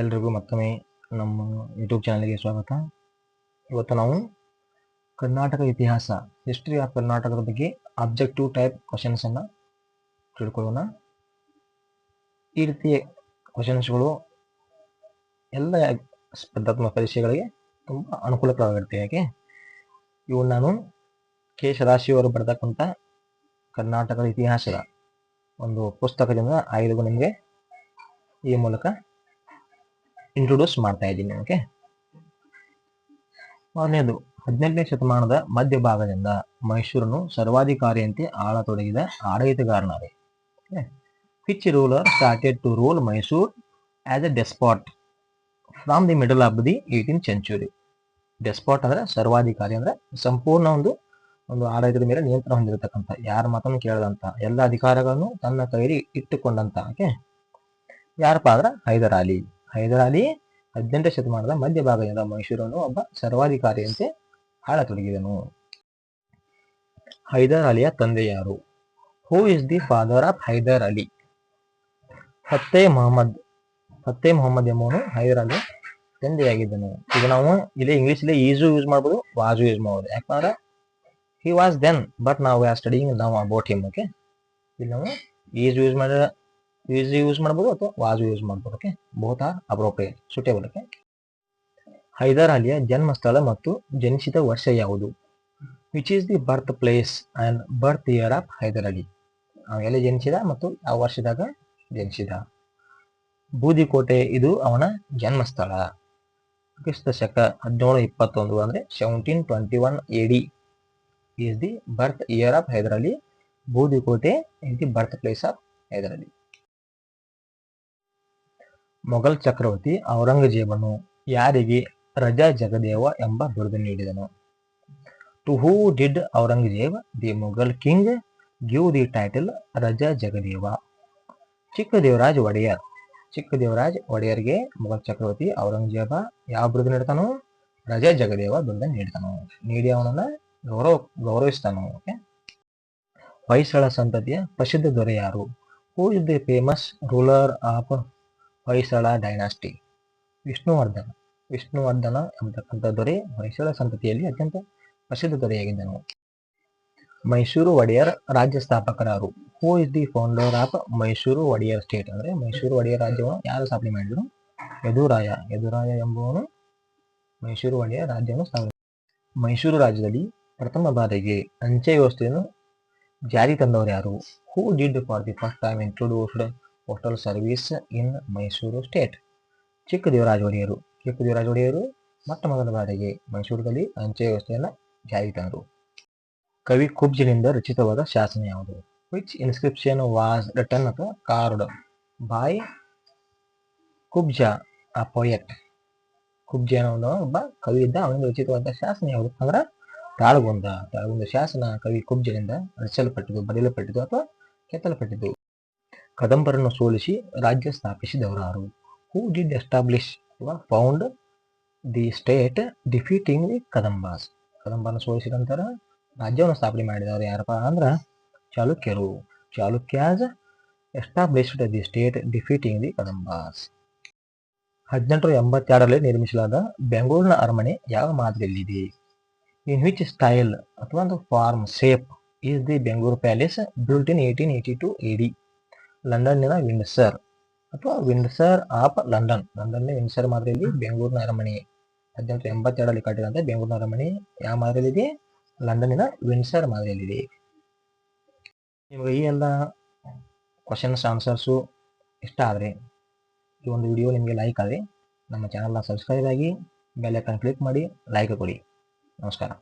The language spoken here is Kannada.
ಎಲ್ರಿಗೂ ಮತ್ತೊಮ್ಮೆ ನಮ್ಮ ಯೂಟ್ಯೂಬ್ ಚಾನಲ್ಗೆ ಸ್ವಾಗತ. ಇವತ್ತು ನಾವು ಕರ್ನಾಟಕ ಇತಿಹಾಸ, ಹಿಸ್ಟ್ರಿ ಆಫ್ ಕರ್ನಾಟಕದ ಬಗ್ಗೆ ಆಬ್ಜೆಕ್ಟಿವ್ ಟೈಪ್ ಕ್ವಶನ್ಸ್ ಅನ್ನ ತಿಳ್ಕೊಳ್ಳೋಣ. ಈ ರೀತಿಯ ಕ್ವಶನ್ಸ್ಗಳು ಎಲ್ಲ ಸ್ಪರ್ಧಾತ್ಮಕ ಪರೀಕ್ಷೆಗಳಿಗೆ ತುಂಬ ಅನುಕೂಲಕರವಾಗಿರುತ್ತೆ. ಯಾಕೆ ಇವು ನಾನು ಕೆ ಸದಾಶಿವರು ಬರೆದಕ್ಕಂಥ ಕರ್ನಾಟಕದ ಇತಿಹಾಸದ ಒಂದು ಪುಸ್ತಕದಿಂದ ಆಯ್ದು ನಿಮಗೆ ಈ ಮೂಲಕ ಇಂಟ್ರೊಡ್ಯೂಸ್ ಮಾಡ್ತಾ ಇದ್ದೀನಿ. ಓಕೆ, ಮೊದಲನೇದು 18ನೇ ಶತಮಾನದ ಮಧ್ಯಭಾಗದಿಂದ ಮೈಸೂರನ್ನು ಸರ್ವಾಧಿಕಾರಿಯಂತೆ ಆಳತೊಡಗಿದ ಆಡಳಿತಗಾರನಾರೆ. Which ruler started to rule Mysore as a despot from the middle of the 18th century. Despot ಅಂದ್ರೆ ಸರ್ವಾಧಿಕಾರಿ, ಅಂದ್ರೆ ಸಂಪೂರ್ಣ ಒಂದು ಆಡಳಿತದ ಮೇಲೆ ನಿಯಂತ್ರಣ ಹೊಂದಿರತಕ್ಕಂಥ, ಯಾರ ಮಾತನ್ನು ಕೇಳದಂತ, ಎಲ್ಲ ಅಧಿಕಾರಗಳನ್ನು ತನ್ನ ಕೈಲಿ ಇಟ್ಟುಕೊಂಡಂತ. ಓಕೆ, ಯಾರಪ್ಪ ಅಂದ್ರೆ ಹೈದರ್ ಅಲಿ. 18ನೇ ಶತಮಾನದ ಮಧ್ಯಭಾಗದಿಂದ ಮೈಸೂರನ್ನು ಒಬ್ಬ ಸರ್ವಾಧಿಕಾರಿಯಂತೆ ಆಳತೊಡಗಿದನು. ಹೈದರ್ ಅಲಿಯ ತಂದೆ ಯಾರು? Who is the father of Hyder Ali? Fateh Mohammed ಎಂಬುವನು ಹೈದರ್ ಅಲಿ ತಂದೆಯಾಗಿದ್ದನು. ಈಗ ನಾವು ಇಲ್ಲಿ ಇಂಗ್ಲಿಷ್ ಈಜು ಯೂಸ್ ಮಾಡ್ಬೋದು, ವಾಜು ಯೂಸ್ ಮಾಡ್ಬೋದು. ಯಾಕಂದ್ರೆ ಹಿ ವಾಸ್ ದೆನ್, ಬಟ್ ನಾವು ವಿ ಆರ್ ಸ್ಟಡಿಂಗ್ ನಾವು ಅಬೌಟ್ ಹಿಮ್. ಓಕೆ, ಇಲ್ಲಿ ನಾವು ಈಜು ಯೂಸ್ ಮಾಡ್ಬೋದು ಅಥವಾ ವಾಜು ಯೂಸ್ ಮಾಡ್ಬೋದು. Okay, both are appropriate, suitable. Okay, Hyder ಅಲಿಯ ಜನ್ಮಸ್ಥಳ ಮತ್ತು ಜನಿಸಿದ ವರ್ಷ ಯಾವುದು? Which is the birth place and birth year of Hyder Ali? ಎಲ್ಲಿ ಜನಿಸಿದ ಮತ್ತು ಯಾವ ವರ್ಷದಾಗ ಜನಿಸಿದ? ಬೂದಿಕೋಟೆ ಇದು ಅವನ ಜನ್ಮಸ್ಥಳ. ಕ್ರಿಸ್ತ ಶಕ 1721 ಅಂದ್ರೆ 1721 AD is the birth year of Hyder Ali. Budikote is the birth place of Hyder Ali. Mughal ಚಕ್ರವರ್ತಿ ಔರಂಗಜೇಬನು ಯಾರಿಗೆ ರಜಾ ಜಗದೇವ ಎಂಬ ಬಿರುದು ನೀಡಿದನು? To who did Aurangzeb the Mughal king give the title Raja Jagadeva? ಚಿಕ್ಕದೇವರಾಜ್ ಒಡೆಯರ್ಗೆ Mughal ಚಕ್ರವರ್ತಿ ಔರಂಗಜೇಬ ಯಾವ ಬಿರುದು ನೀಡ್ತಾನೋ? ರಜಾ ಜಗದೇವ ಬಿರುದು ನೀಡಿ ಅವನನ್ನ ಗೌರವಿಸ್ತಾನು. ಓಕೆ, ಹೊಯ್ಸಳ ಸಂತತಿಯ ಪ್ರಸಿದ್ಧ ದೊರೆ ಯಾರು? Who is the famous ruler of Hoysala dynasty? Vishnuvardhana ಎಂಬತಕ್ಕಂಥ ದೊರೆ ಹೊಯ್ಸಳ ಸಂತತಿಯಲ್ಲಿ ಅತ್ಯಂತ ಪ್ರಸಿದ್ಧ ದೊರೆಯಾಗಿದ್ದನು. ಮೈಸೂರು ಒಡೆಯರ್ ರಾಜ್ಯ ಸ್ಥಾಪಕರಾರು? Who is the founder of Mysore Wodeyar state? ಅಂದ್ರೆ ಮೈಸೂರು ಒಡೆಯರ್ ರಾಜ್ಯವನ್ನು ಯಾರು ಸ್ಥಾಪನೆ ಮಾಡಿದ್ರು? ಯದುರಾಯ ಎಂಬುವನು ಮೈಸೂರು ಒಡೆಯರ್ ರಾಜ್ಯವನ್ನು ಸ್ಥಾಪನೆ. ಮೈಸೂರು ರಾಜ್ಯದಲ್ಲಿ ಪ್ರಥಮ ಬಾರಿಗೆ ಅಂಚೆ ವ್ಯವಸ್ಥೆಯನ್ನು ಜಾರಿ ತಂದವರು ಯಾರು? Who did for the first time introduced postal service in Mysuru state? Chikkadevaraja ಒಡೆಯರು ಮೊಟ್ಟ ಮೊದಲ ಬಾರಿಗೆ ಮೈಸೂರಿನಲ್ಲಿ ಅಂಚೆ ವ್ಯವಸ್ಥೆಯನ್ನು ಜಾರಿ ತಂದರು. ಕವಿ ಕುಬ್ಜನಿಂದ ರಚಿತವಾದ ಶಾಸನ ಯಾವುದು? ವಿಚ್ ಇನ್ಸ್ಕ್ರಿಪ್ಷನ್ ವಾಸ್ ರಿಟನ್ ಅಥವಾ ಕಾರ್ಡ್ ಬೈ ಕುಬ್ಜ ಅ ಪೊಯೆಟ್? ಕುಬ್ಜ ಅನ್ನೋ ಒಬ್ಬ ಕವಿ ಇದ್ದ, ಅವನಿಂದ ರಚಿತವಾದ ಶಾಸನ ಯಾವುದು ಅಂದ್ರೆ ತಾಳಗುಂದ ಶಾಸನ ಕವಿ ಕುಬ್ಜನಿಂದ ಬರೆಯಲ್ಪಟ್ಟಿದ್ದು ಅಥವಾ ಕೆತ್ತಲ್ಪಟ್ಟಿದ್ದು. ಕದಂಬರನ್ನು ಸೋಲಿಸಿ ರಾಜ್ಯ ಸ್ಥಾಪಿಸಿದವರಾರು? ಹೂ ಡಿಡ್ ಎಸ್ಟಾಬ್ಲಿಷ್ ಅಥವಾ found the state defeating the Kadambas? ಕದಂಬರನ್ನು ಸೋಲಿಸಿದ ನಂತರ ರಾಜ್ಯವನ್ನು ಸ್ಥಾಪನೆ ಮಾಡಿದವರು ಯಾರಪ್ಪ ಅಂದ್ರ Chalukyas established the state defeating the Kadambas. 1882ರಲ್ಲಿ ನಿರ್ಮಿಸಲಾದ ಬೆಂಗಳೂರಿನ ಅರಮನೆ ಯಾವ ಮಾದರಿಯಲ್ಲಿದೆ? ಇನ್ ವಿಚ್ ಸ್ಟೈಲ್ ಅಥವಾ form shape is the Bangalore palace built in 1882 AD? ಲಂಡನ್ನಿನ ವಿಂಡ್ಸರ್ ಅಥವಾ ವಿಂಡ್ಸರ್ ಆಫ್ ಲಂಡನ್ನ ವಿಂಡ್ಸರ್ ಮಾದರಿಯಲ್ಲಿ ಬೆಂಗಳೂರಿನ ಅರಮನೆ 1882ರಲ್ಲಿ ಕಟ್ಟಿದಂತೆ ಬೆಂಗಳೂರಿನ ಅರಮನೆ ಯಾವ ಮಾದರಿಯಲ್ಲಿದೆ? ಲಂಡನ್ನಿನ ವಿಂಡ್ಸರ್ ಮಾದರಿಯಲ್ಲಿದೆ. ನಿಮಗೆ ಈ ಎಲ್ಲ ಕ್ವಶನ್ಸ್ ಆನ್ಸರ್ಸು ಇಷ್ಟ ಆದರೆ, ಈ ಒಂದು ವಿಡಿಯೋ ನಿಮಗೆ ಲೈಕ್ ಆದರೆ ನಮ್ಮ ಚಾನಲ್ನ ಸಬ್ಸ್ಕ್ರೈಬ್ ಆಗಿ ಬೆಲ್ ಐಕಾನ್ ಕ್ಲಿಕ್ ಮಾಡಿ ಲೈಕ್ ಕೊಡಿ. ನಮಸ್ಕಾರ.